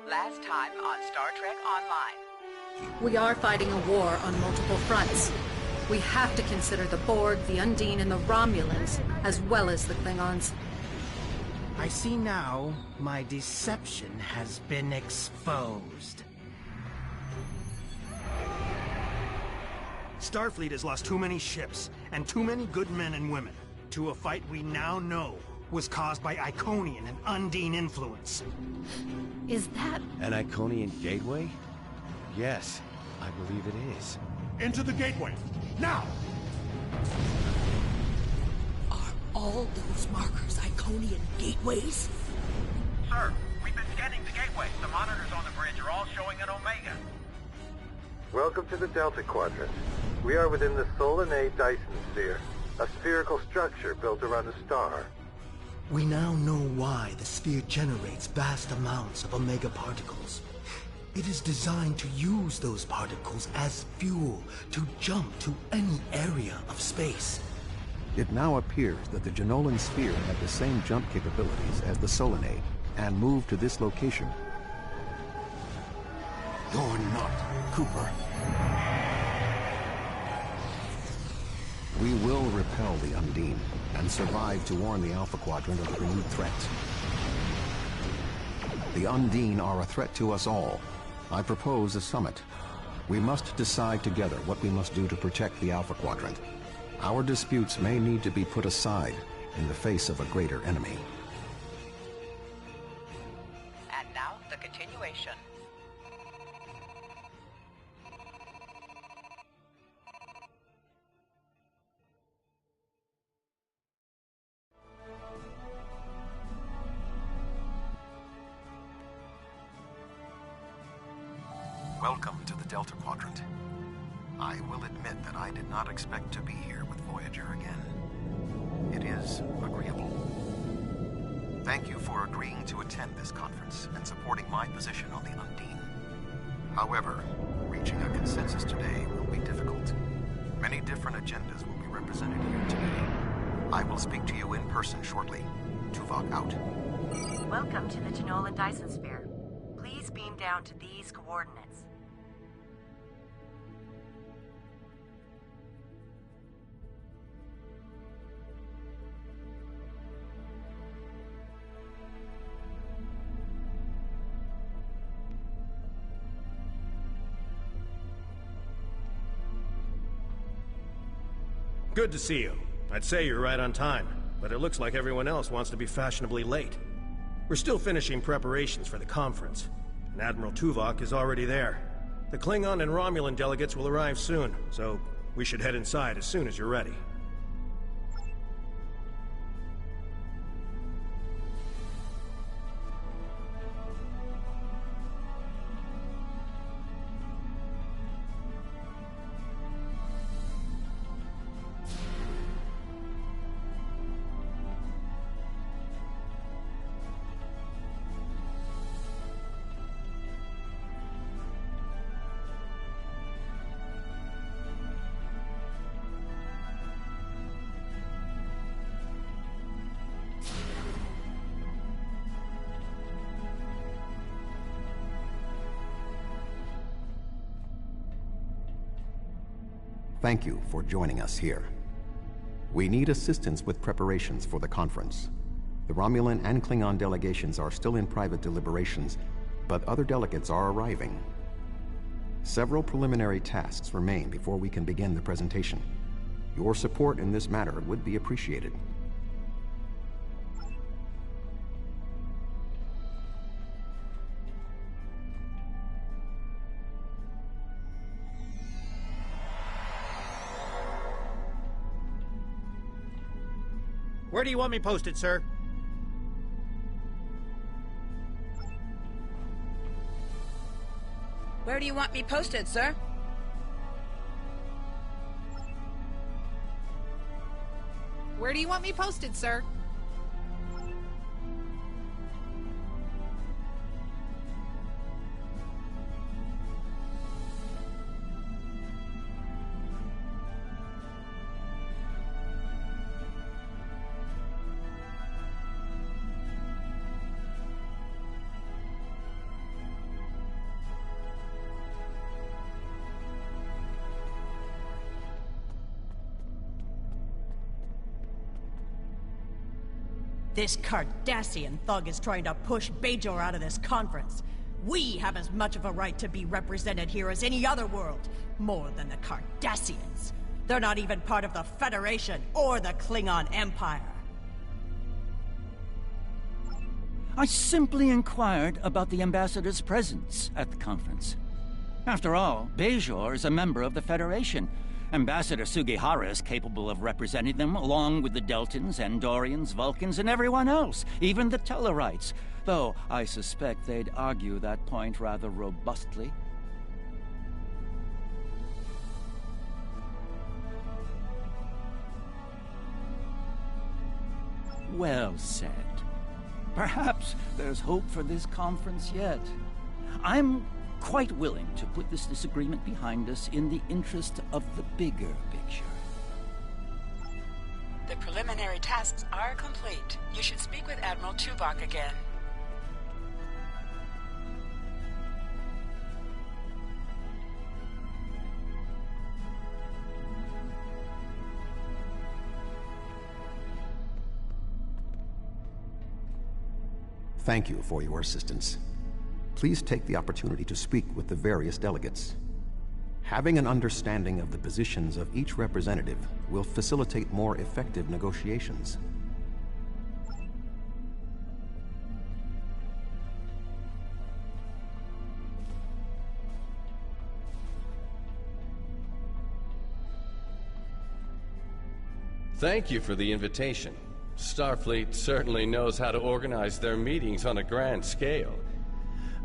Last time on Star Trek Online. We are fighting a war on multiple fronts. We have to consider the Borg, the Undine, and the Romulans, as well as the Klingons. I see now my deception has been exposed. Starfleet has lost too many ships, and too many good men and women, to a fight we now know was caused by Iconian and Undine influence. Is that... An Iconian gateway? Yes, I believe it is. Into the gateway, now! Are all those markers Iconian gateways? Sir, we've been scanning the gateway. The monitors on the bridge are all showing an Omega. Welcome to the Delta Quadrant. We are within the Solanae Dyson Sphere, a spherical structure built around a star. We now know why the sphere generates vast amounts of Omega particles. It is designed to use those particles as fuel to jump to any area of space. It now appears that the Jenolan sphere had the same jump capabilities as the Solanae, and moved to this location. You're not Cooper. We will repel the Undine, and survive to warn the Alpha Quadrant of the renewed threat. The Undine are a threat to us all. I propose a summit. We must decide together what we must do to protect the Alpha Quadrant. Our disputes may need to be put aside in the face of a greater enemy. And now, the continuation. Welcome to the Delta Quadrant. I will admit that I did not expect to be here with Voyager again. It is agreeable. Thank you for agreeing to attend this conference and supporting my position on the Undine. However, reaching a consensus today will be difficult. Many different agendas will be represented here today. I will speak to you in person shortly. Tuvok out. Welcome to the Jenolan Dyson Sphere. Please beam down to these coordinates. Good to see you. I'd say you're right on time, but it looks like everyone else wants to be fashionably late. We're still finishing preparations for the conference, and Admiral Tuvok is already there. The Klingon and Romulan delegates will arrive soon, so we should head inside as soon as you're ready. Thank you for joining us here. We need assistance with preparations for the conference. The Romulan and Klingon delegations are still in private deliberations, but other delegates are arriving. Several preliminary tasks remain before we can begin the presentation. Your support in this matter would be appreciated. Where do you want me posted, sir? Where do you want me posted, sir? Where do you want me posted, sir? This Cardassian thug is trying to push Bajor out of this conference. We have as much of a right to be represented here as any other world, more than the Cardassians. They're not even part of the Federation or the Klingon Empire. I simply inquired about the ambassador's presence at the conference. After all, Bajor is a member of the Federation. Ambassador Sugihara is capable of representing them, along with the Deltans, Andorians, Vulcans, and everyone else, even the Tellarites, though I suspect they'd argue that point rather robustly. Well said. Perhaps there's hope for this conference yet. I'm quite willing to put this disagreement behind us in the interest of the bigger picture. The preliminary tasks are complete. You should speak with Admiral Tuvok again. Thank you for your assistance. Please take the opportunity to speak with the various delegates. Having an understanding of the positions of each representative will facilitate more effective negotiations. Thank you for the invitation. Starfleet certainly knows how to organize their meetings on a grand scale.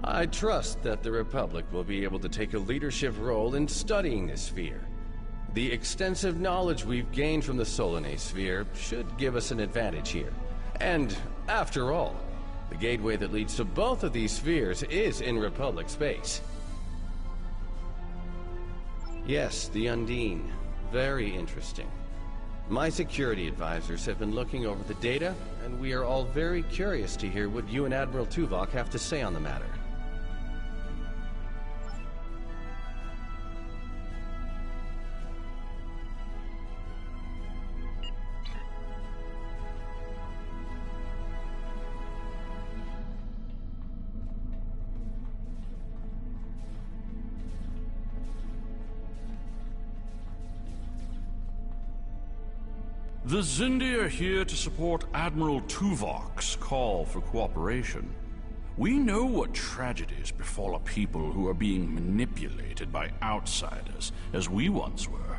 I trust that the Republic will be able to take a leadership role in studying this sphere. The extensive knowledge we've gained from the Solanae sphere should give us an advantage here. And, after all, the gateway that leads to both of these spheres is in Republic space. Yes, the Undine. Very interesting. My security advisors have been looking over the data, and we are all very curious to hear what you and Admiral Tuvok have to say on the matter. The Xindi are here to support Admiral Tuvok's call for cooperation. We know what tragedies befall a people who are being manipulated by outsiders, as we once were.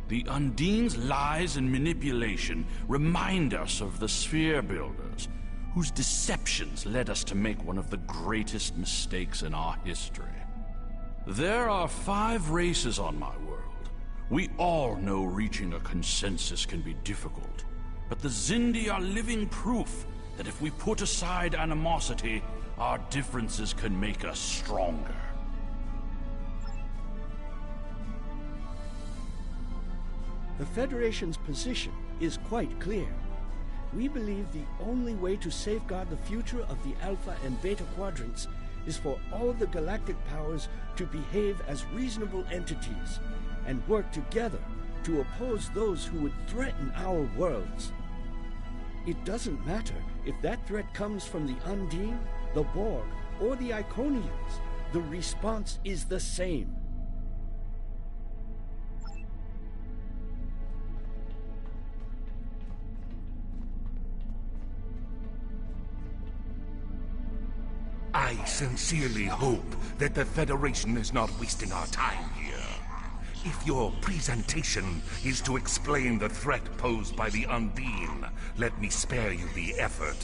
The Undine's lies and manipulation remind us of the Sphere Builders, whose deceptions led us to make one of the greatest mistakes in our history. There are 5 races on my world. We all know reaching a consensus can be difficult, but the Xindi are living proof that if we put aside animosity, our differences can make us stronger. The Federation's position is quite clear. We believe the only way to safeguard the future of the Alpha and Beta Quadrants is for all the galactic powers to behave as reasonable entities and work together to oppose those who would threaten our worlds. It doesn't matter if that threat comes from the Undine, the Borg, or the Iconians. The response is the same. I sincerely hope that the Federation is not wasting our time here. If your presentation is to explain the threat posed by the Undine, let me spare you the effort.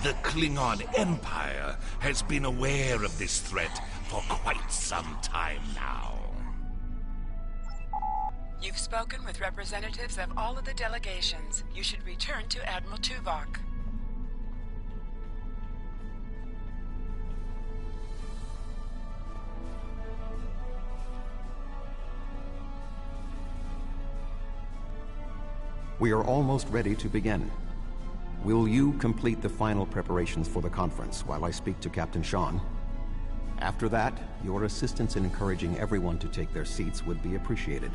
The Klingon Empire has been aware of this threat for quite some time now. You've spoken with representatives of all of the delegations. You should return to Admiral Tuvok. We are almost ready to begin. Will you complete the final preparations for the conference while I speak to Captain Sean? After that, your assistance in encouraging everyone to take their seats would be appreciated.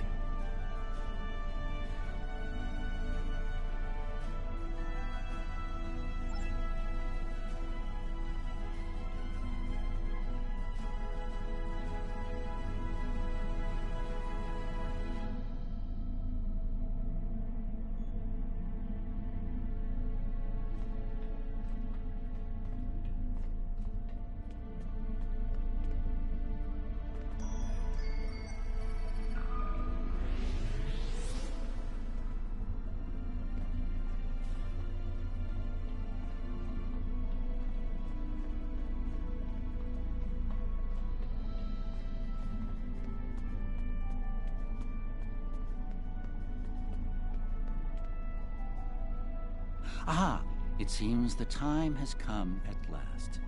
Ah, it seems the time has come at last.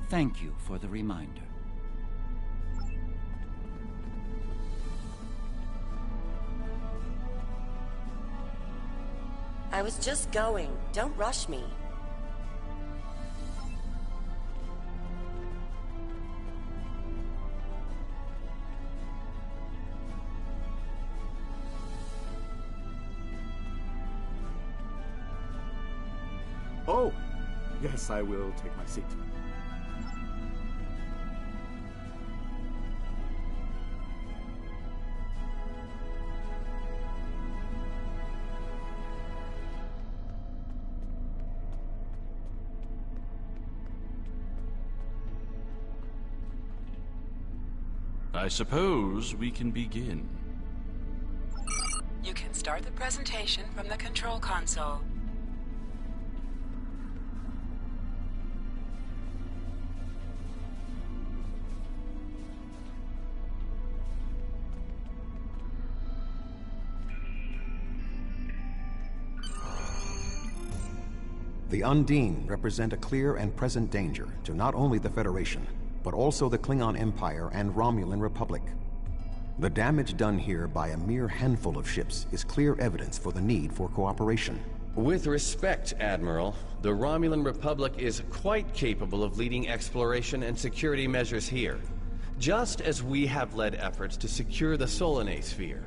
Thank you for the reminder. I was just going. Don't rush me. Oh, yes, I will take my seat. I suppose we can begin. You can start the presentation from the control console. The Undine represent a clear and present danger to not only the Federation, but also the Klingon Empire and Romulan Republic. The damage done here by a mere handful of ships is clear evidence for the need for cooperation. With respect, Admiral, the Romulan Republic is quite capable of leading exploration and security measures here, just as we have led efforts to secure the Solanae sphere.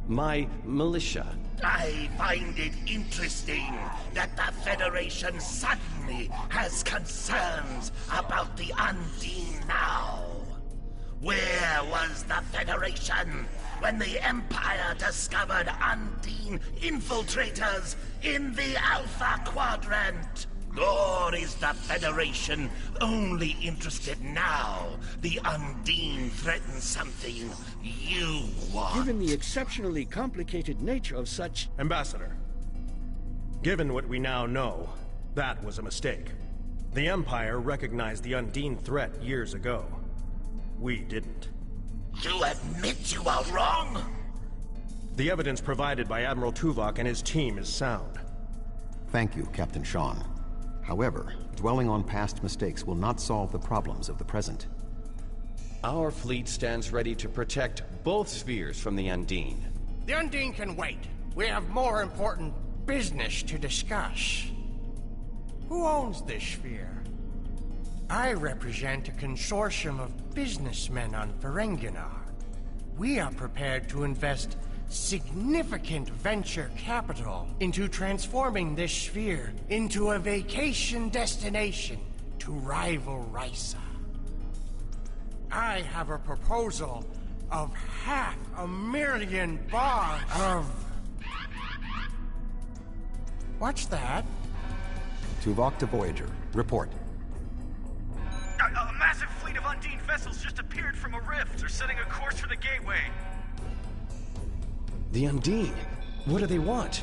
My militia... I find it interesting that the Federation suddenly has concerns about the Undine now. Where was the Federation when the Empire discovered Undine infiltrators in the Alpha Quadrant? Or is the Federation only interested now the Undine threatens something you want? Given the exceptionally complicated nature of such... Ambassador, given what we now know, that was a mistake. The Empire recognized the Undine threat years ago. We didn't. You admit you are wrong? The evidence provided by Admiral Tuvok and his team is sound. Thank you, Captain Sean. However, dwelling on past mistakes will not solve the problems of the present. Our fleet stands ready to protect both spheres from the Undine. The Undine can wait. We have more important business to discuss. Who owns this sphere? I represent a consortium of businessmen on Ferenginar. We are prepared to invest significant venture capital into transforming this sphere into a vacation destination to rival Risa. I have a proposal of $500,000 of... What's that? Tuvok to Voyager. Report. A massive fleet of Undine vessels just appeared from a rift. They're setting a course for the gateway. The Undine? What do they want?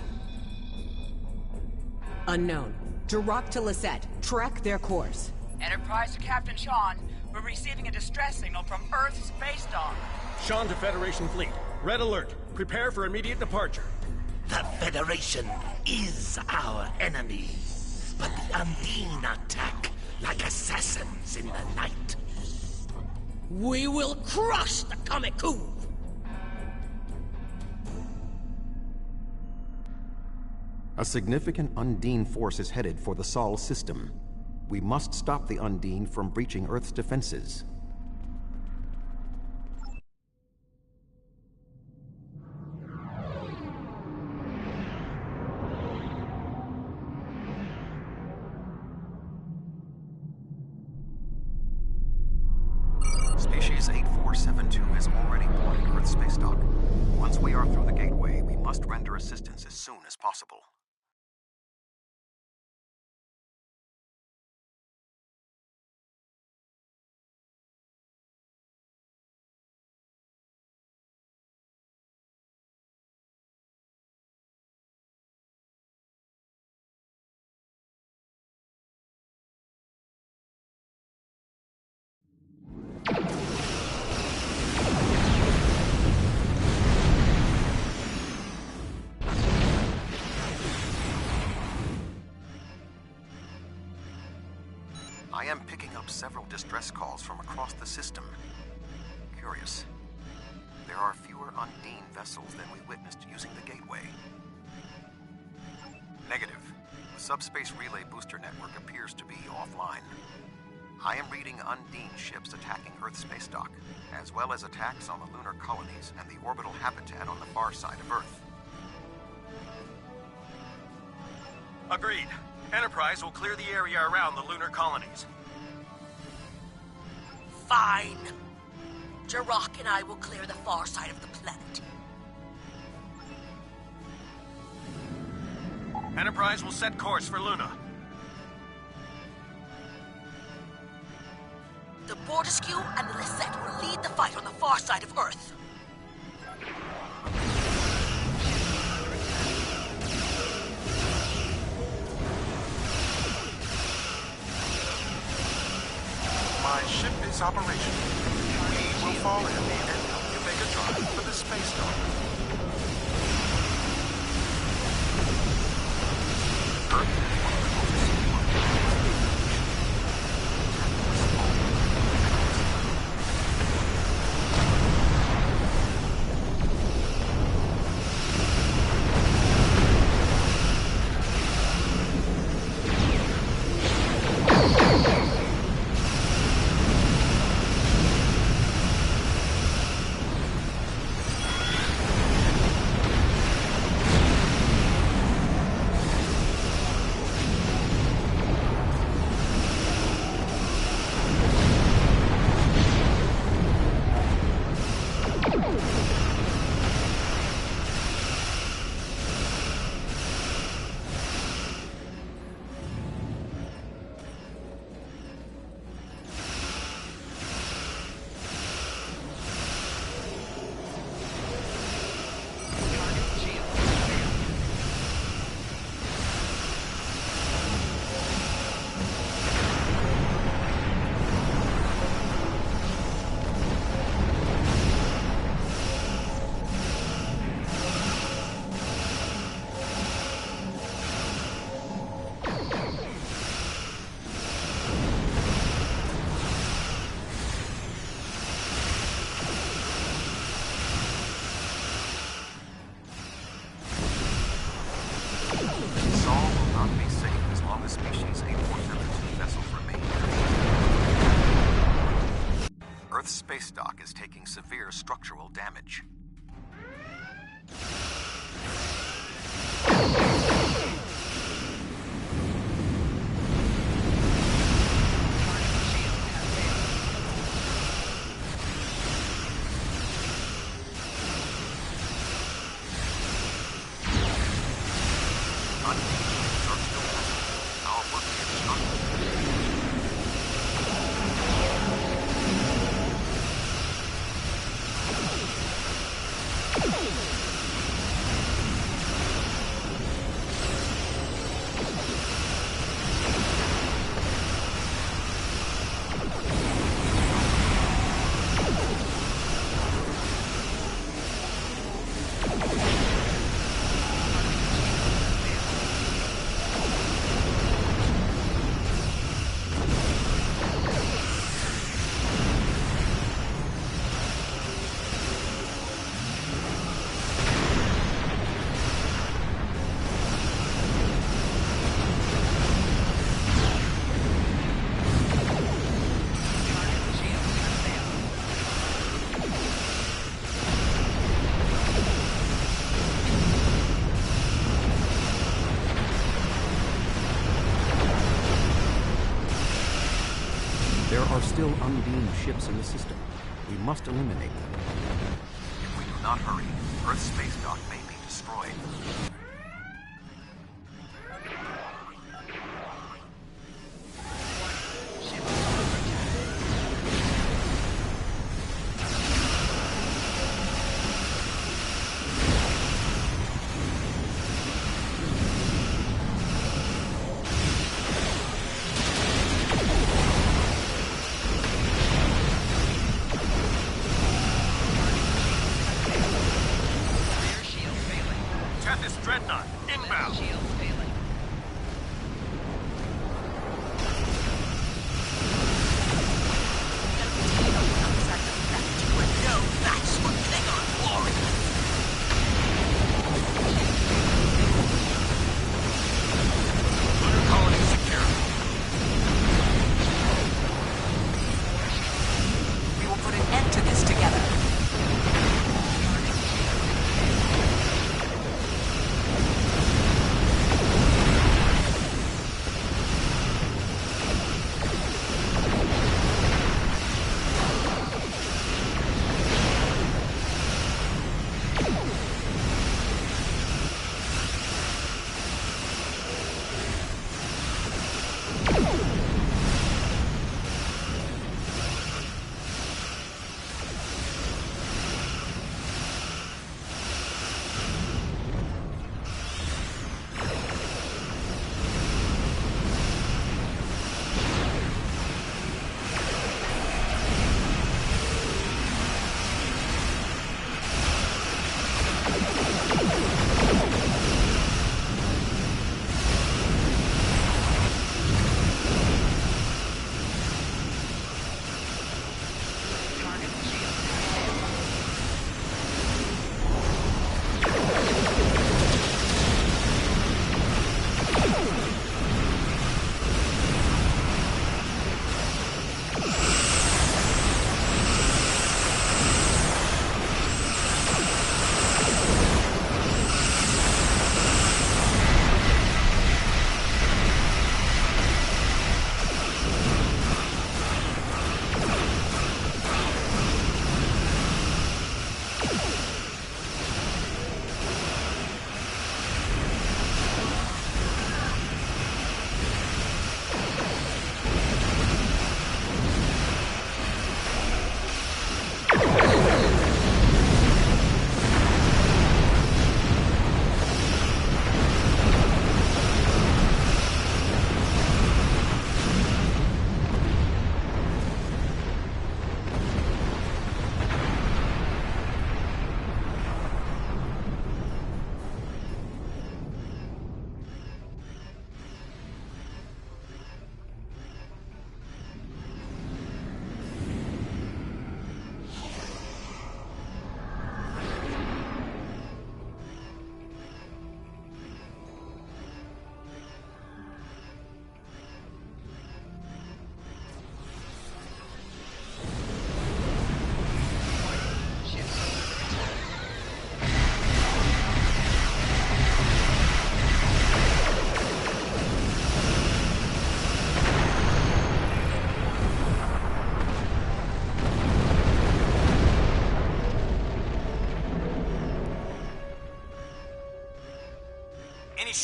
Unknown. Direct to Lisette. Track their course. Enterprise to Captain Sean. We're receiving a distress signal from Earth's space dock. Sean to Federation Fleet. Red alert. Prepare for immediate departure. The Federation is our enemy, but the Undine attack like assassins in the night. We will crush the Comic-Coup! A significant Undine force is headed for the Sol system. We must stop the Undine from breaching Earth's defenses. Species 8472 is already boarding Earth's space dock. Once we are through the gateway, we must render assistance as soon as possible. picking up several distress calls from across the system. Curious. There are fewer Undine vessels than we witnessed using the gateway. Negative. The subspace relay booster network appears to be offline. I am reading Undine ships attacking Earth's space dock, as well as attacks on the lunar colonies and the orbital habitat on the far side of Earth. Agreed. Enterprise will clear the area around the lunar colonies. Fine. Jirok and I will clear the far side of the planet. Enterprise will set course for Luna. The Bortescue and the Lisette will lead the fight on the far side of Earth. My ship is operational. We will fall in and help you make a drive for the space dock. Space dock is taking severe structural damage. There are still Undine ships in the system. We must eliminate them. If we do not hurry, Earth's space dock may be destroyed.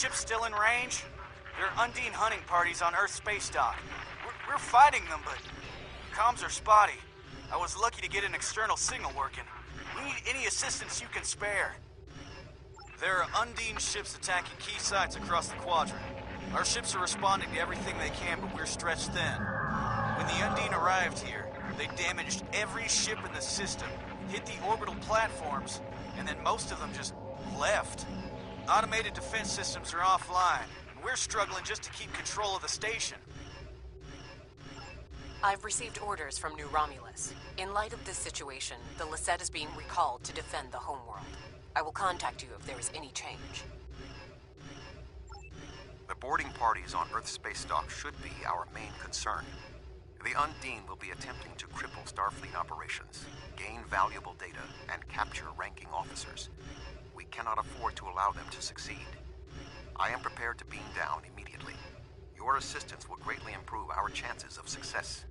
ships still in range? There are Undine hunting parties on Earth space dock. We're fighting them, but comms are spotty. I was lucky to get an external signal working. We need any assistance you can spare. There are Undine ships attacking key sites across the quadrant. Our ships are responding to everything they can, but we're stretched thin. When the Undine arrived here, they damaged every ship in the system, hit the orbital platforms, and then most of them just left. Automated defense systems are offline, and we're struggling just to keep control of the station. I've received orders from New Romulus. In light of this situation, the Lisette is being recalled to defend the homeworld. I will contact you if there is any change. The boarding parties on Earth space dock should be our main concern. The Undine will be attempting to cripple Starfleet operations, gain valuable data, and capture ranking officers. We cannot afford to allow them to succeed. I am prepared to beam down immediately. Your assistance will greatly improve our chances of success.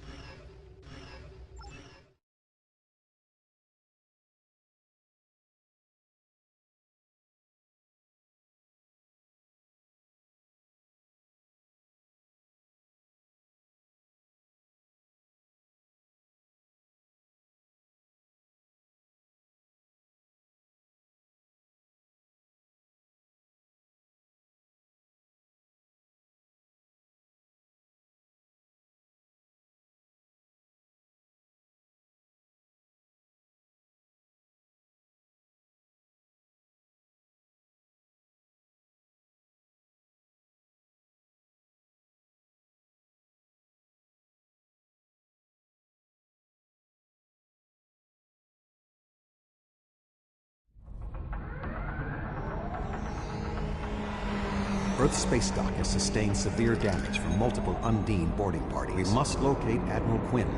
Earth space dock has sustained severe damage from multiple Undine boarding parties. We must locate Admiral Quinn.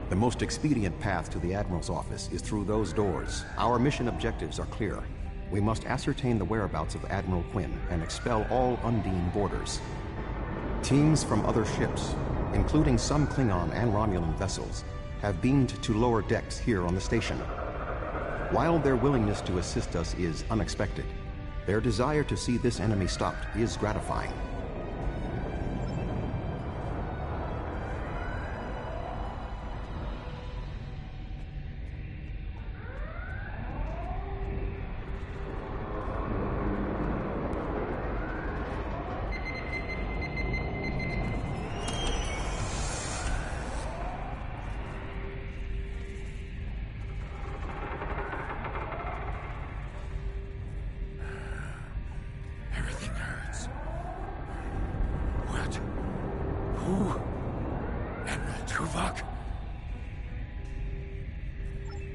The most expedient path to the Admiral's office is through those doors. Our mission objectives are clear. We must ascertain the whereabouts of Admiral Quinn and expel all Undine boarders. Teams from other ships, including some Klingon and Romulan vessels, have beamed to lower decks here on the station. While their willingness to assist us is unexpected, their desire to see this enemy stopped is gratifying.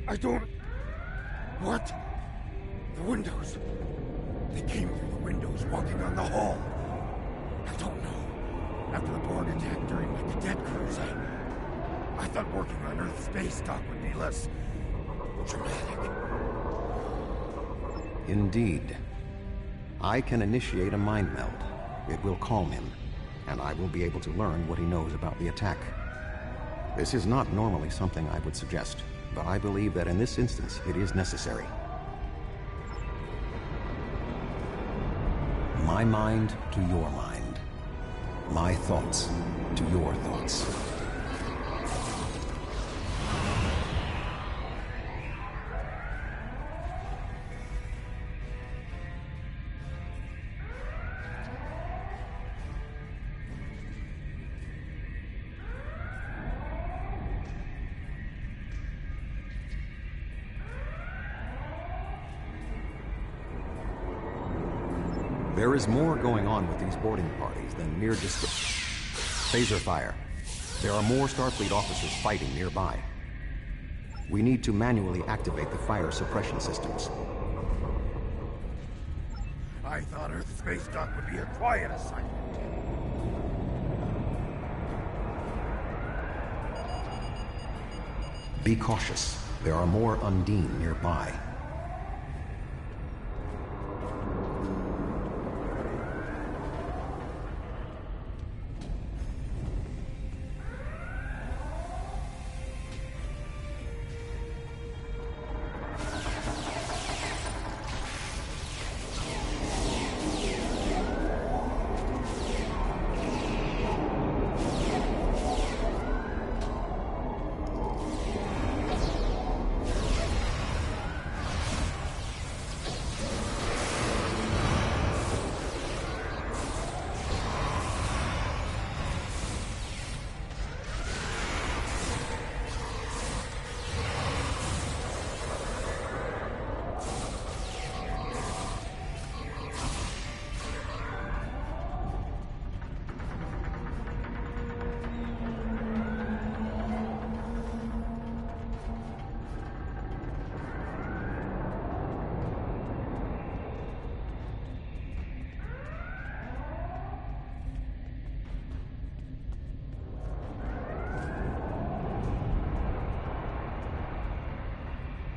I don't... What? The windows. They came through the windows, walking on the hall. I don't know. After the Borg attack during my cadet cruise, I thought working on Earth space dock would be less... dramatic. Indeed. I can initiate a mind meld. It will calm him, and I will be able to learn what he knows about the attack. This is not normally something I would suggest, but I believe that in this instance it is necessary. My mind to your mind. My thoughts to your thoughts. There is more going on with these boarding parties than mere phaser fire. There are more Starfleet officers fighting nearby. We need to manually activate the fire suppression systems. I thought Earth space dock would be a quiet assignment. Be cautious. There are more Undine nearby.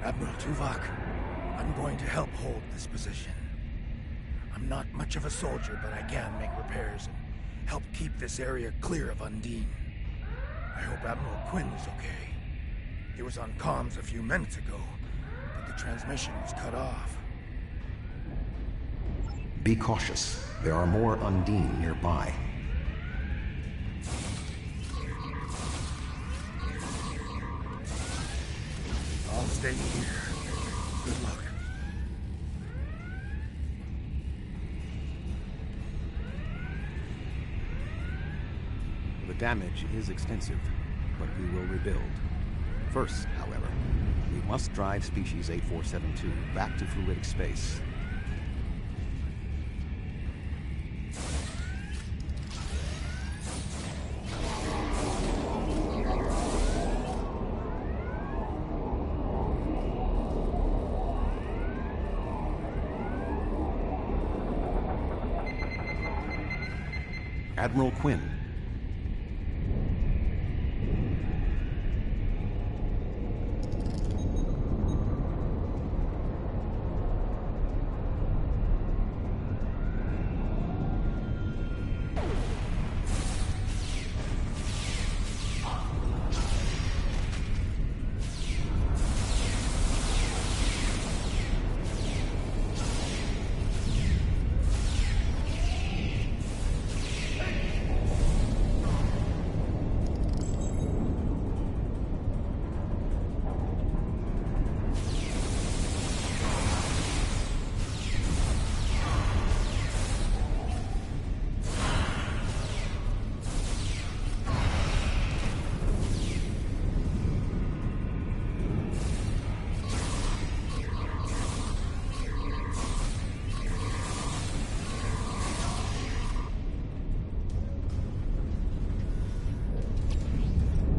Admiral Tuvok, I'm going to help hold this position. I'm not much of a soldier, but I can make repairs and help keep this area clear of Undine. I hope Admiral Quinn is okay. He was on comms a few minutes ago, but the transmission was cut off. Be cautious. There are more Undine nearby. I'll stay here. Good luck. The damage is extensive, but we will rebuild. First, however, we must drive Species 8472 back to fluidic space. Admiral Quinn.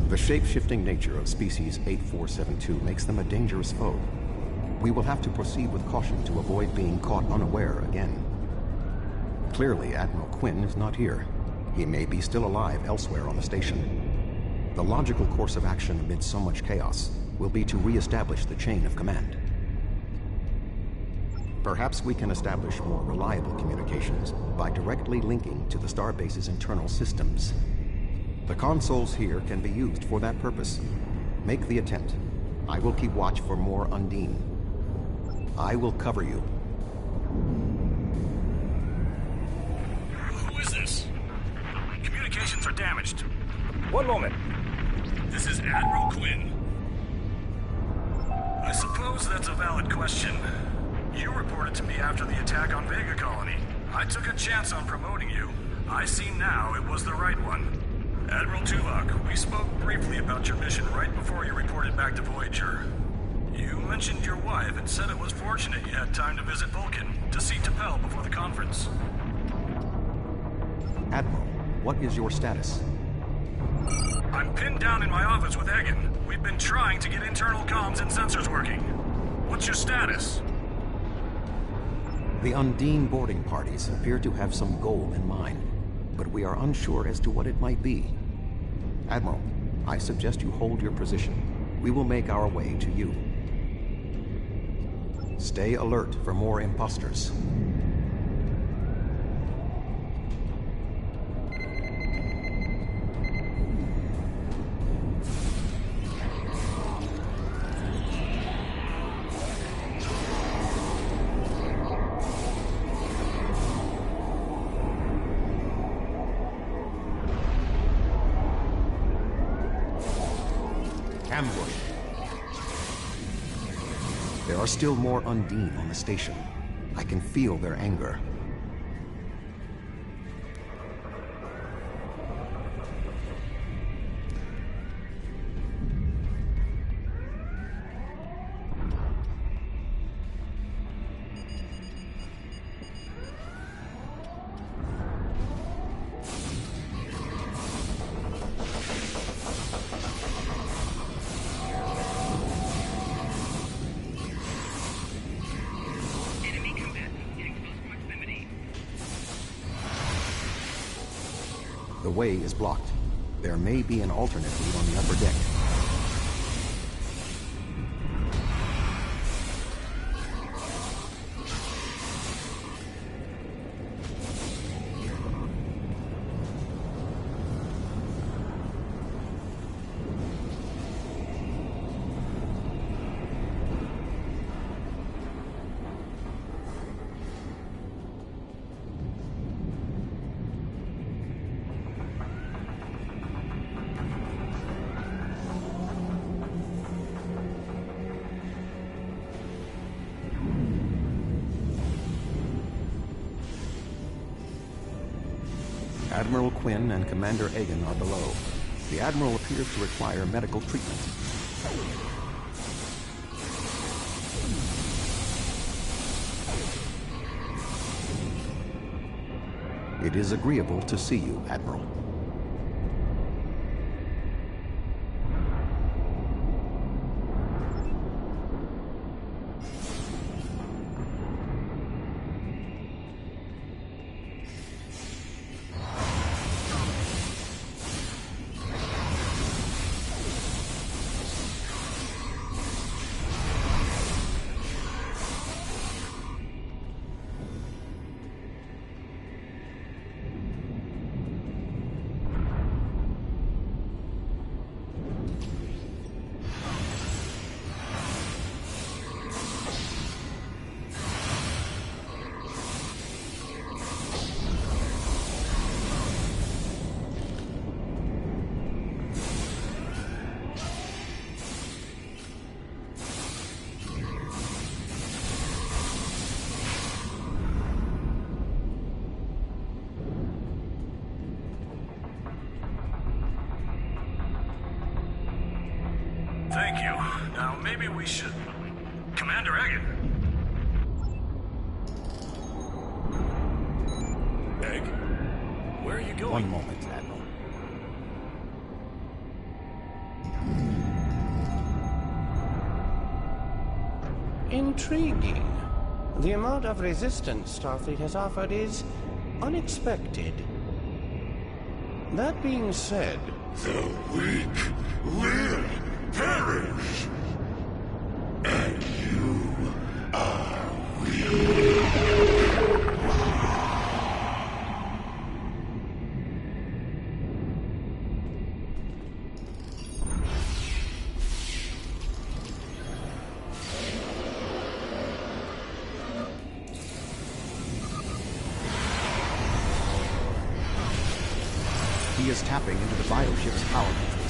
The shape-shifting nature of Species 8472 makes them a dangerous foe. We will have to proceed with caution to avoid being caught unaware again. Clearly, Admiral Quinn is not here. He may be still alive elsewhere on the station. The logical course of action amid so much chaos will be to re-establish the chain of command. Perhaps we can establish more reliable communications by directly linking to the Starbase's internal systems. The consoles here can be used for that purpose. Make the attempt. I will keep watch for more Undine. I will cover you. Who is this? Communications are damaged. One moment. This is Admiral Quinn. I suppose that's a valid question. You reported to me after the attack on Vega Colony. I took a chance on promoting you. I see now it was the right one. Admiral Tuvok, we spoke briefly about your mission right before you reported back to Voyager. You mentioned your wife and said it was fortunate you had time to visit Vulcan to see T'Pel before the conference. Admiral, what is your status? I'm pinned down in my office with Egan. We've been trying to get internal comms and sensors working. What's your status? The Undine boarding parties appear to have some goal in mind, but we are unsure as to what it might be. Admiral, I suggest you hold your position. We will make our way to you. Stay alert for more imposters. Ambush. There are still more Undine on the station. I can feel their anger. The way is blocked. There may be an alternate route on the upper deck. Admiral Quinn and Commander Egan are below. The Admiral appears to require medical treatment. It is agreeable to see you, Admiral. Thank you. Now, maybe we should... Commander Egan! Egg? Where are you going? One moment, Admiral. Intriguing. The amount of resistance Starfleet has offered is unexpected. That being said... The weak will perish. And you are weak. He is tapping into the bioship's power matrix.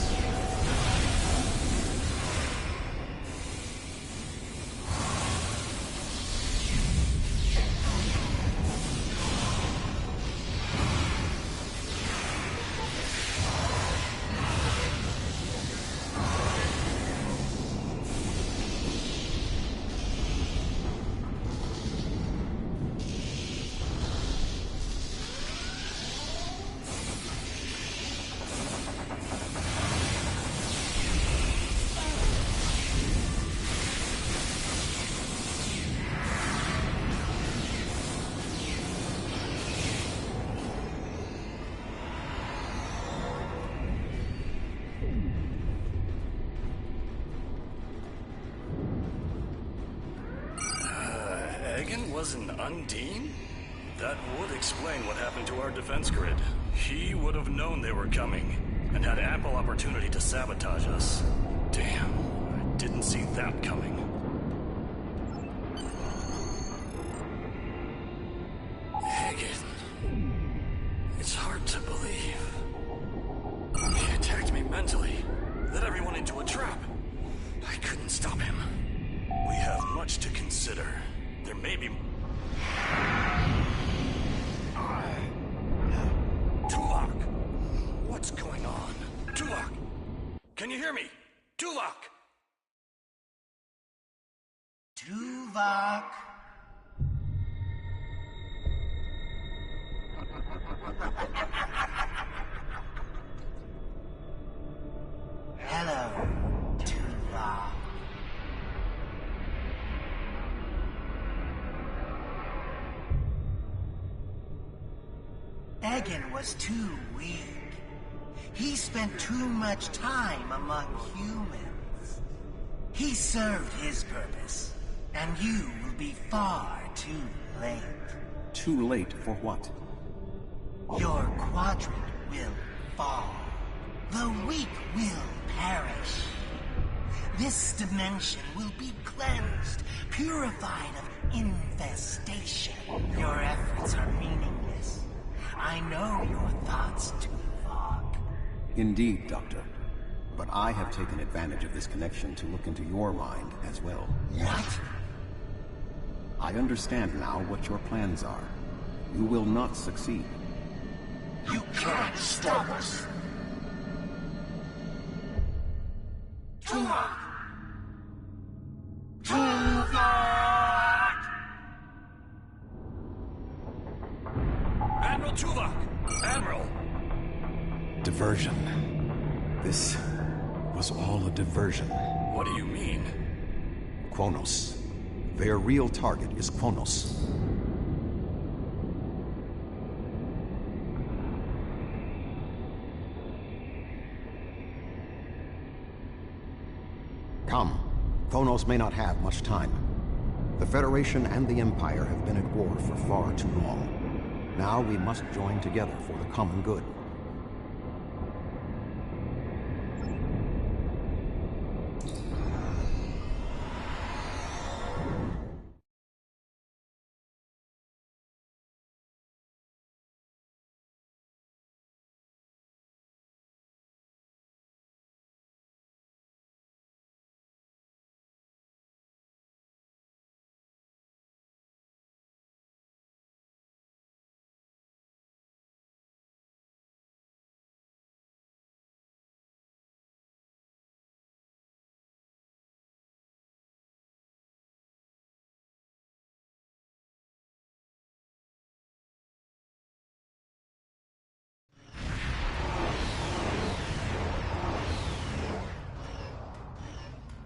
Egan was an Undine? That would explain what happened to our defense grid. He would have known they were coming, and had ample opportunity to sabotage us. Damn, I didn't see that coming. Egan. It's hard to believe. He attacked me mentally, led everyone into a trap. I couldn't stop him. We have much to consider. There may be... Tuvok! What's going on? Tuvok! Can you hear me? Tuvok! Tuvok! Hello, Tuvok. Egan was too weak. He spent too much time among humans. He served his purpose, and you will be far too late. Too late for what? Your quadrant will fall. The weak will perish. This dimension will be cleansed, purified of infestation. Your efforts are meaningless. I know your thoughts, Tuvok. Indeed, Doctor. But I have taken advantage of this connection to look into your mind as well. What? I understand now what your plans are. You will not succeed. You can't stop us. Tuvok! Tuvok! Admiral Tuvok! Admiral! Diversion. This was all a diversion. What do you mean? Kronos. Their real target is Kronos. Come. Kronos may not have much time. The Federation and the Empire have been at war for far too long. Now we must join together for the common good.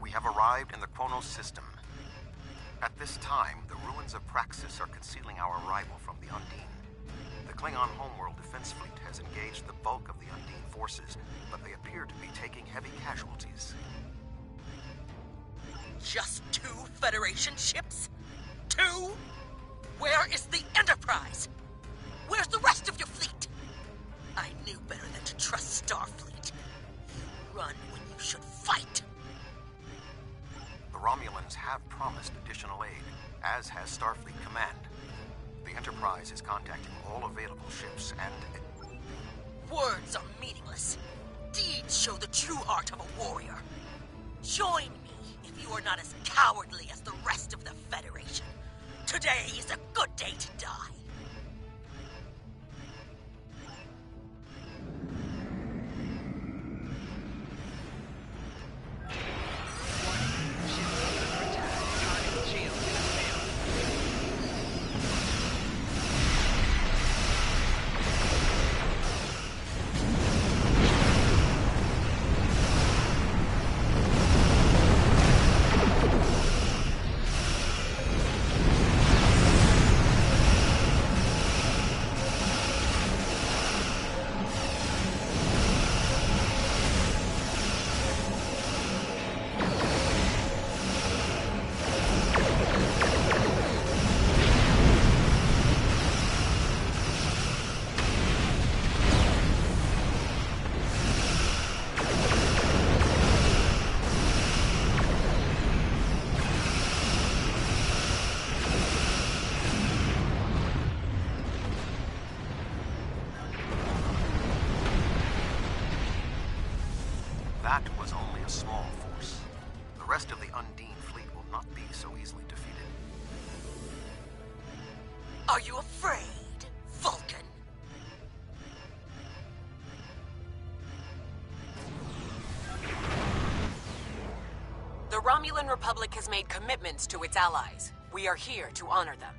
We have arrived in the Kronos system. At this time, the ruins of Praxis are concealing our arrival from the Undine. The Klingon homeworld defense fleet has engaged the bulk of the Undine forces, but they appear to be taking heavy casualties. Just 2 Federation ships? 2? Where is the Enterprise? Where's the rest of your fleet? I knew better than to trust Starfleet. You run when you should fight. The Romulans have promised additional aid, as has Starfleet Command. The Enterprise is contacting all available ships and... Words are meaningless. Deeds show the true heart of a warrior. Join me if you are not as cowardly as the rest of the Federation. Today is a good day to die. That was only a small force. The rest of the Undine fleet will not be so easily defeated. Are you afraid, Vulcan? The Romulan Republic has made commitments to its allies. We are here to honor them.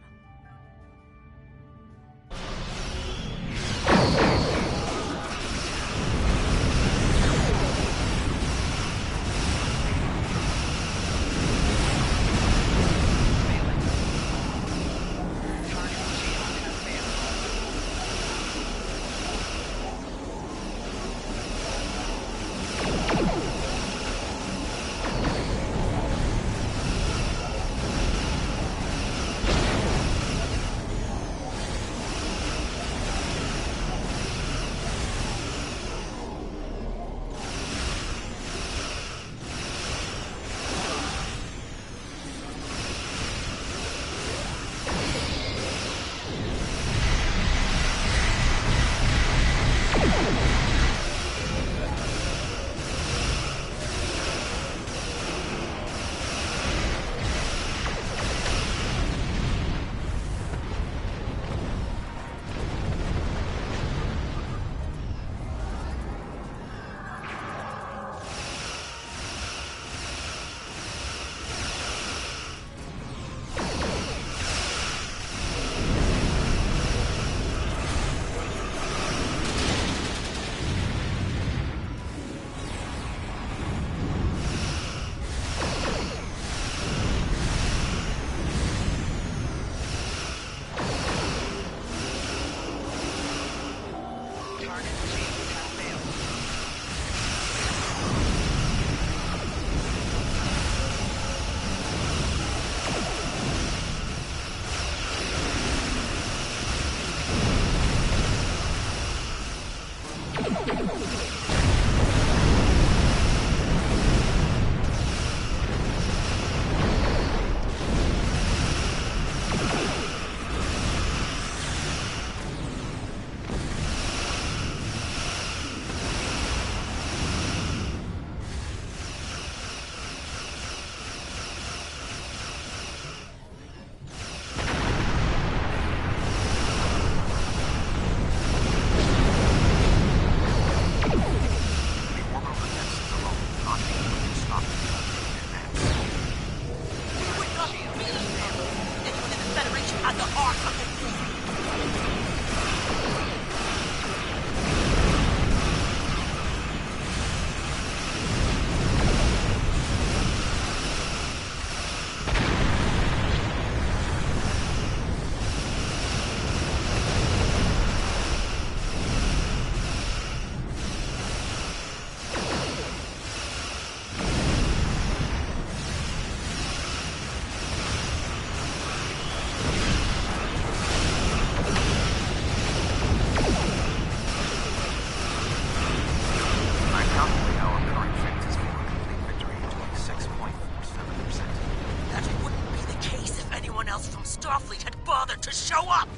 to show up!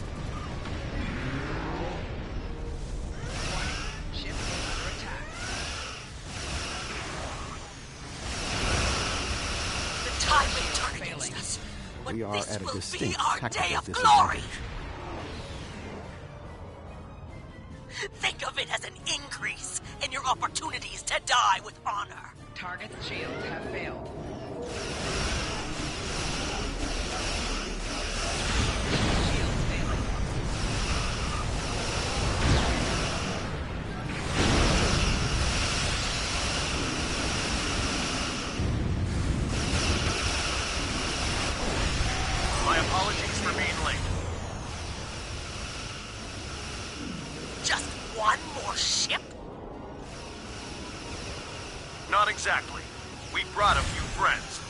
Ship under attack. The tide may turn against us, but We are this at a will be distinct our day tactical of glory! disadvantage. Think of it as an increase in your opportunities to die with honor. Target's shields have failed. Shields failing. My apologies for being late. Just one more ship? Not exactly. We brought a few friends.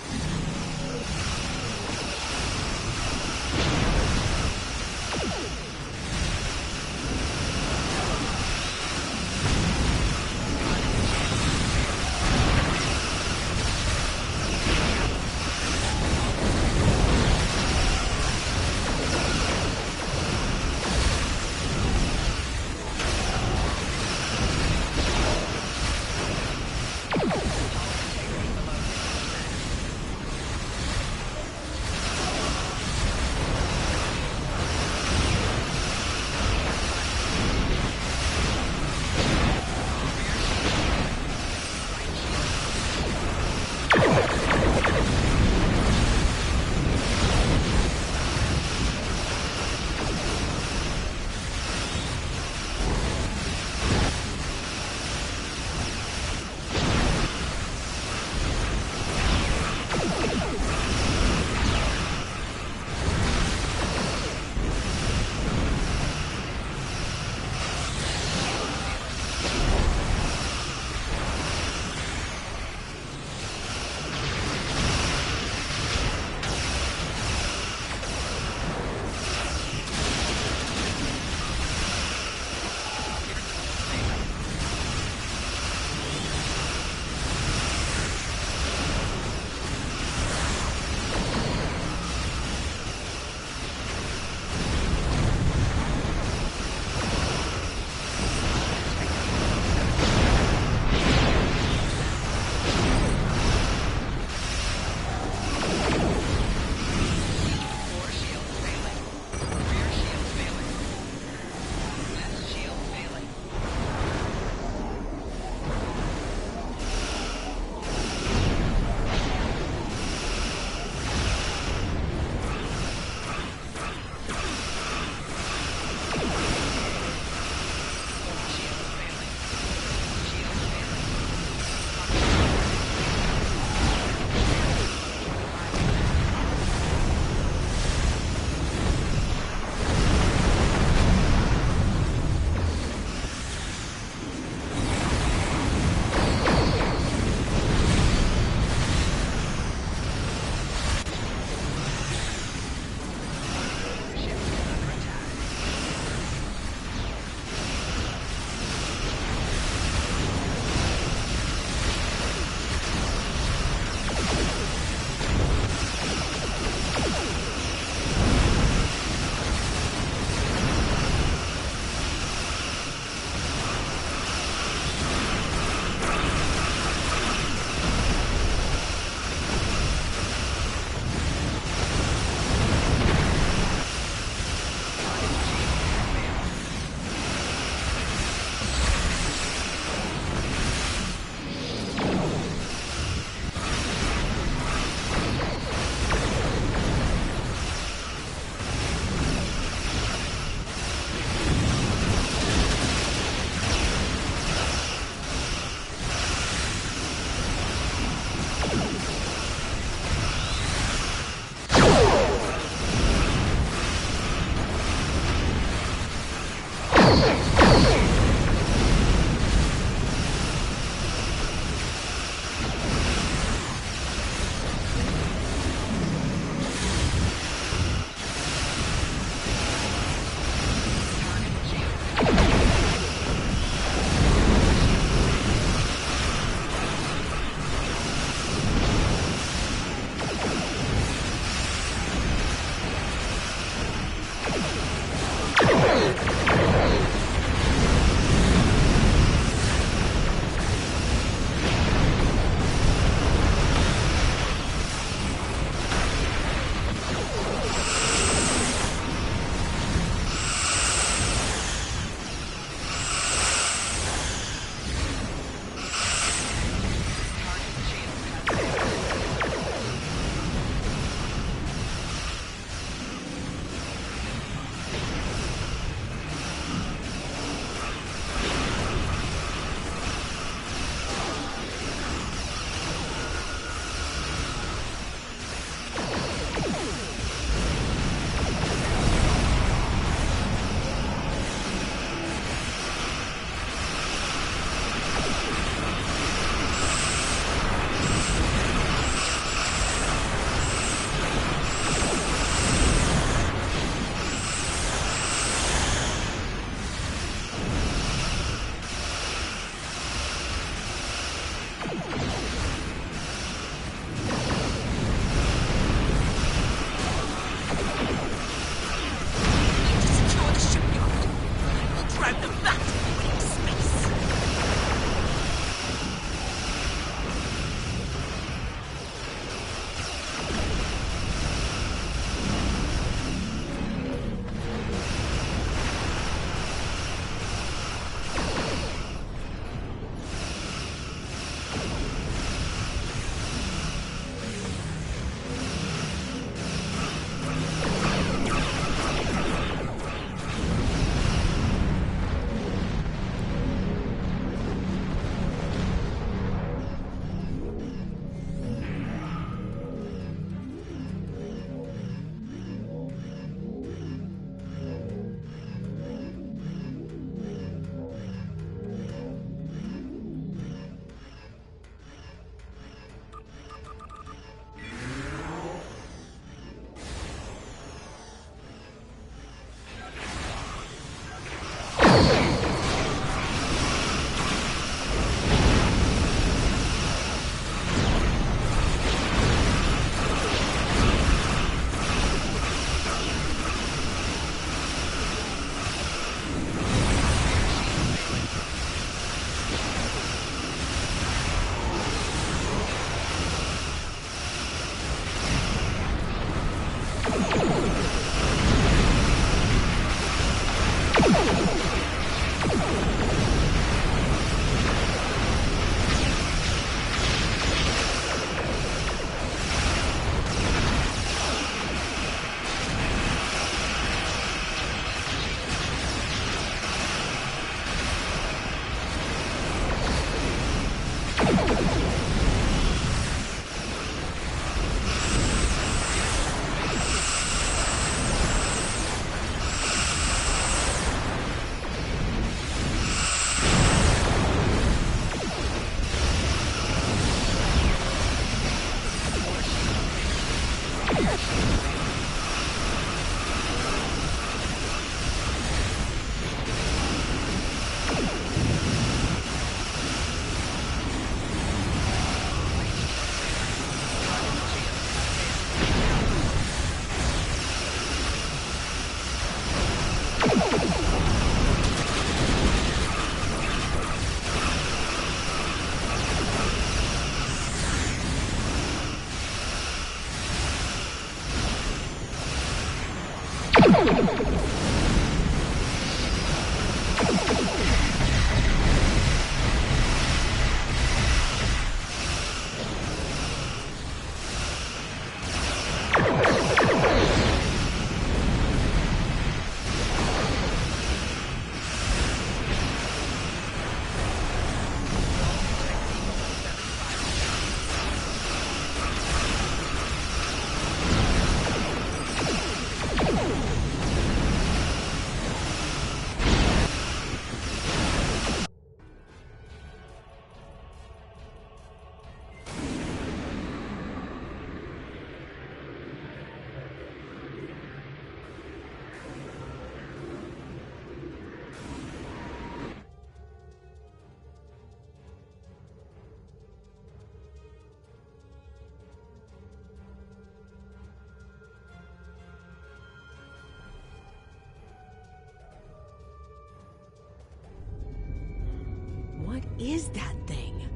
What is that thing?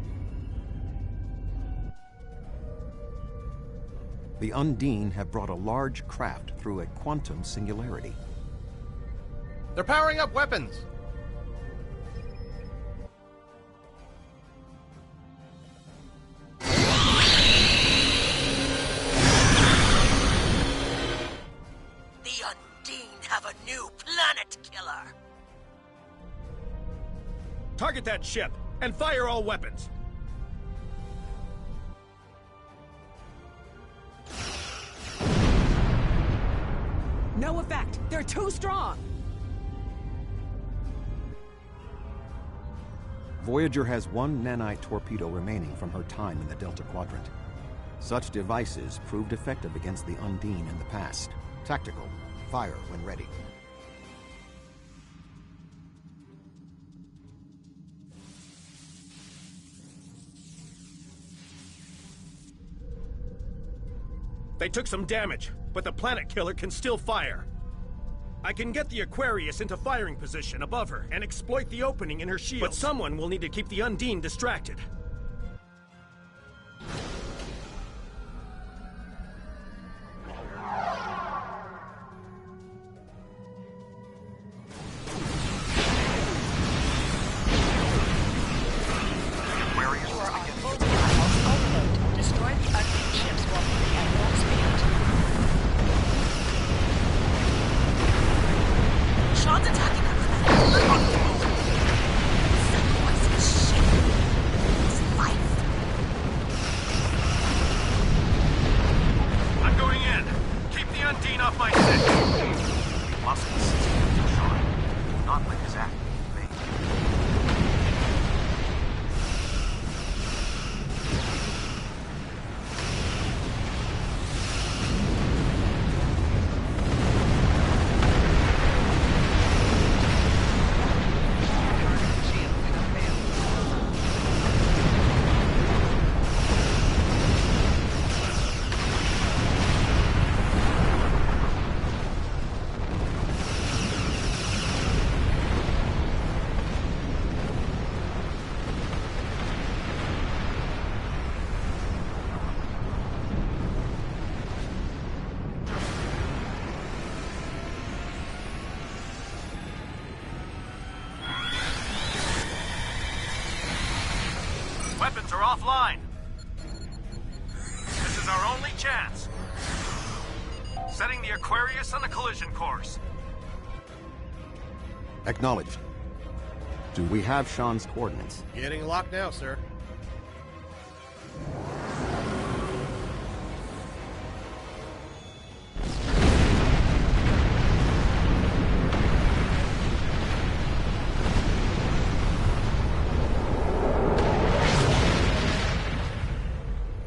The Undine have brought a large craft through a quantum singularity. They're powering up weapons! The Undine have a new planet killer! Target that ship, and fire all weapons! No effect! They're too strong! Voyager has one nanite torpedo remaining from her time in the Delta Quadrant. Such devices proved effective against the Undine in the past. Tactical. Fire when ready. They took some damage, but the planet killer can still fire. I can get the Aquarius into firing position above her and exploit the opening in her shield. But someone will need to keep the Undine distracted. Destroy the Undine ships while moving at warp speed. Sean's attacking our planet. Sacrificing shit. His life. I'm going in. Keep the Undine off my six. We must insist on Sean. Do not let his act be vague. Weapons are offline. This is our only chance. Setting the Aquarius on a collision course. Acknowledged. Do we have Sean's coordinates? Getting locked now, sir.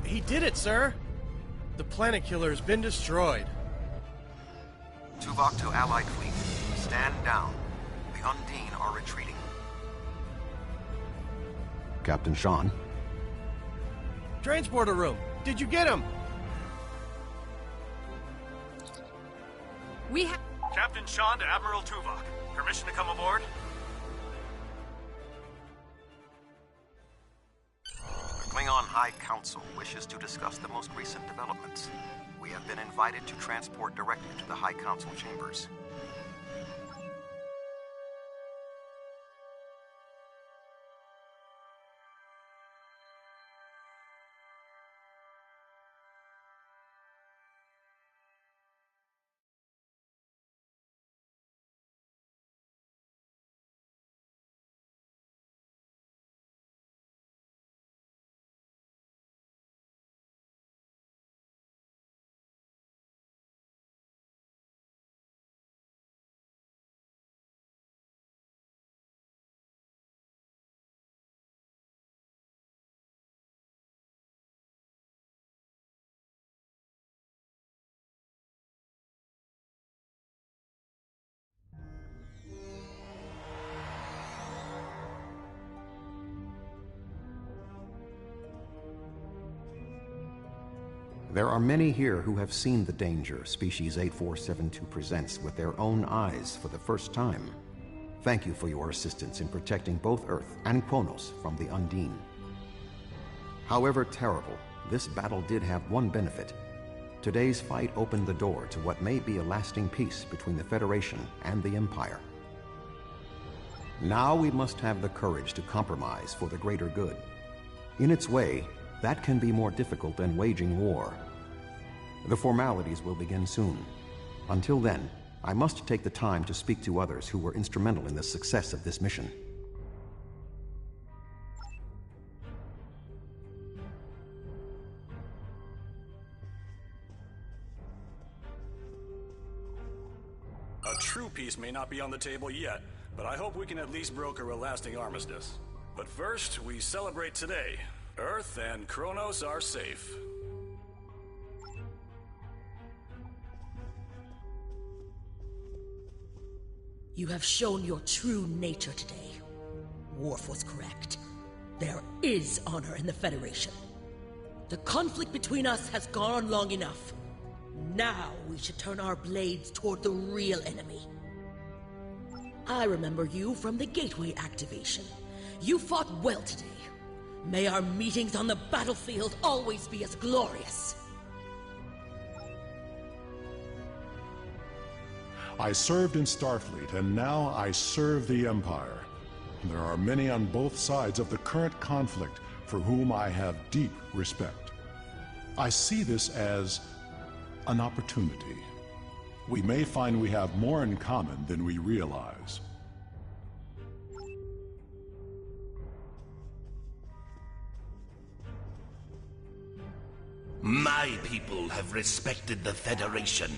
He did it, sir! The planet killer's been destroyed. Tuvok to Allied fleet. Stand down. The Undine are retreating. Captain Sean. Transporter room. Did you get him? We have... Captain Sean to Admiral Tuvok. Permission to come aboard? The Klingon High Council wishes to discuss the most recent developments. We have been invited to transport directly to the High Council chambers. There are many here who have seen the danger Species 8472 presents with their own eyes for the first time. Thank you for your assistance in protecting both Earth and Kronos from the Undine. However terrible, this battle did have one benefit. Today's fight opened the door to what may be a lasting peace between the Federation and the Empire. Now we must have the courage to compromise for the greater good. In its way, that can be more difficult than waging war. The formalities will begin soon. Until then, I must take the time to speak to others who were instrumental in the success of this mission. A true peace may not be on the table yet, but I hope we can at least broker a lasting armistice. But first, we celebrate today. Earth and Kronos are safe. You have shown your true nature today. Worf was correct. There is honor in the Federation. The conflict between us has gone on long enough. Now we should turn our blades toward the real enemy. I remember you from the Gateway activation. You fought well today. May our meetings on the battlefield always be as glorious. I served in Starfleet, and now I serve the Empire. There are many on both sides of the current conflict for whom I have deep respect. I see this as an opportunity. We may find we have more in common than we realize. My people have respected the Federation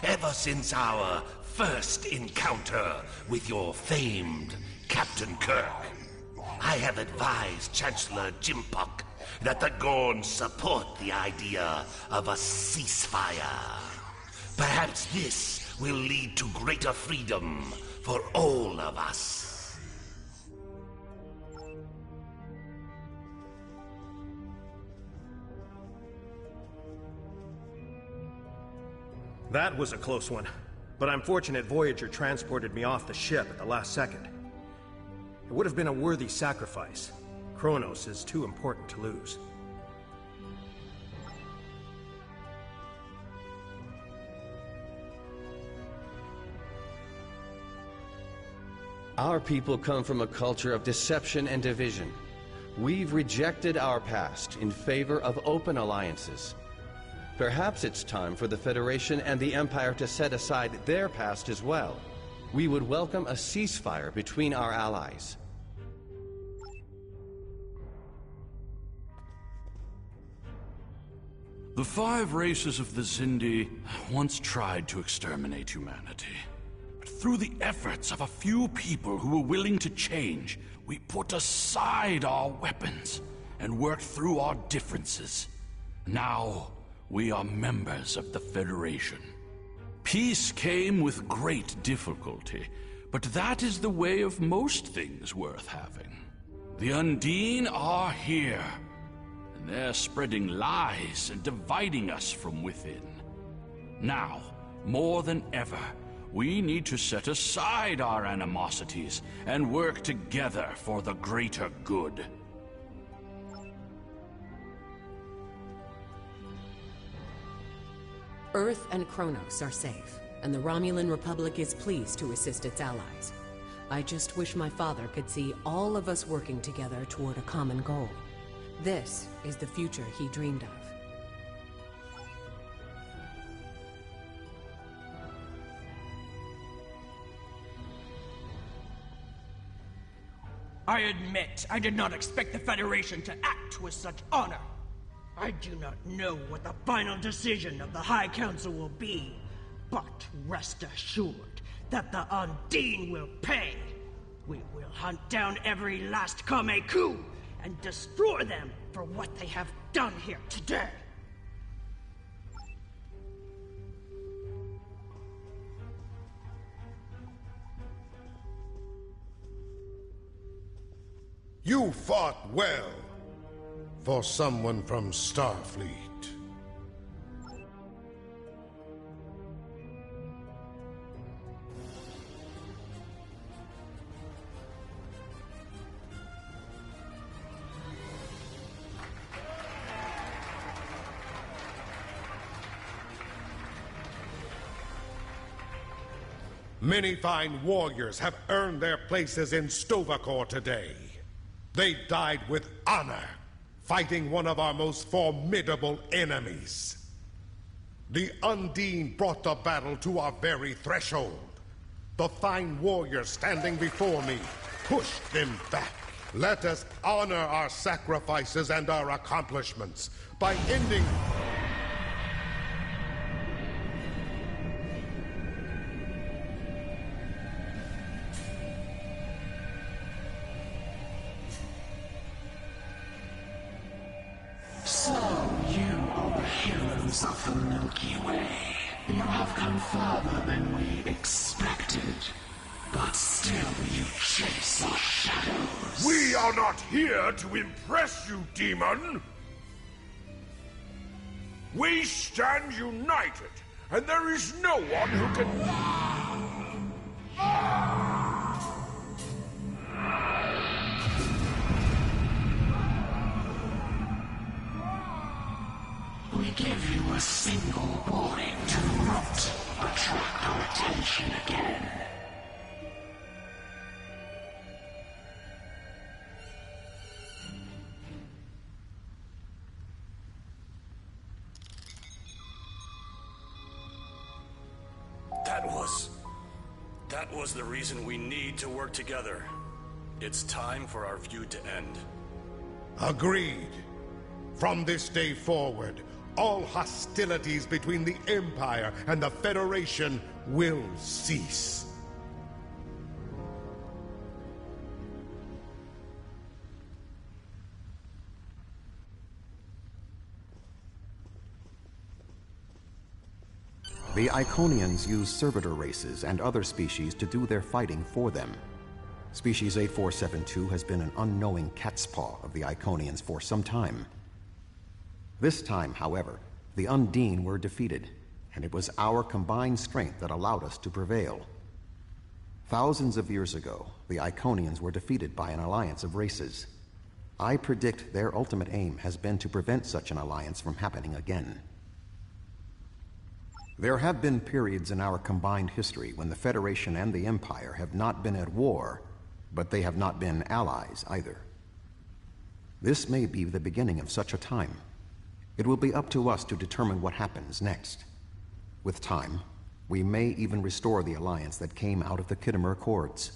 ever since our first encounter with your famed Captain Kirk. I have advised Chancellor Jimpok that the Gorns support the idea of a ceasefire. Perhaps this will lead to greater freedom for all of us. That was a close one, but I'm fortunate Voyager transported me off the ship at the last second. It would have been a worthy sacrifice. Kronos is too important to lose. Our people come from a culture of deception and division. We've rejected our past in favor of open alliances. Perhaps it's time for the Federation and the Empire to set aside their past as well. We would welcome a ceasefire between our allies. The 5 races of the Xindi once tried to exterminate humanity. But through the efforts of a few people who were willing to change, we put aside our weapons and worked through our differences. Now, We are members of the Federation. Peace came with great difficulty, but that is the way of most things worth having. The Undine are here, and they're spreading lies and dividing us from within. Now, more than ever, we need to set aside our animosities and work together for the greater good. Earth and Kronos are safe, and the Romulan Republic is pleased to assist its allies. I just wish my father could see all of us working together toward a common goal. This is the future he dreamed of. I admit, I did not expect the Federation to act with such honor. I do not know what the final decision of the High Council will be, but rest assured that the Undine will pay. We will hunt down every last Kameku and destroy them for what they have done here today. You fought well for someone from Starfleet. Many fine warriors have earned their places in Stovacor today. They died with honor, fighting one of our most formidable enemies. The Undine brought the battle to our very threshold. The fine warriors standing before me pushed them back. Let us honor our sacrifices and our accomplishments by ending... So, you are the heroes of the Milky Way. You have come further than we expected. But still you chase our shadows. We are not here to impress you, demon! We stand united, and there is no one who can... We give you a single warning to not attract our attention again. That was the reason we need to work together. It's time for our feud to end. Agreed. From this day forward, all hostilities between the Empire and the Federation will cease. The Iconians use servitor races and other species to do their fighting for them. Species 8472 has been an unknowing catspaw of the Iconians for some time. This time, however, the Undine were defeated, and it was our combined strength that allowed us to prevail. Thousands of years ago, the Iconians were defeated by an alliance of races. I predict their ultimate aim has been to prevent such an alliance from happening again. There have been periods in our combined history when the Federation and the Empire have not been at war, but they have not been allies either. This may be the beginning of such a time. It will be up to us to determine what happens next. With time, we may even restore the alliance that came out of the Khitomer Accords.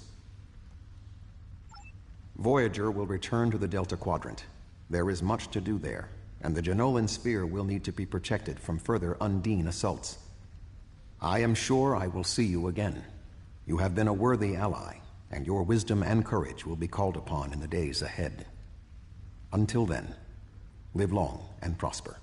Voyager will return to the Delta Quadrant. There is much to do there, and the Jenolan Sphere will need to be protected from further Undine assaults. I am sure I will see you again. You have been a worthy ally, and your wisdom and courage will be called upon in the days ahead. Until then, live long and prosper.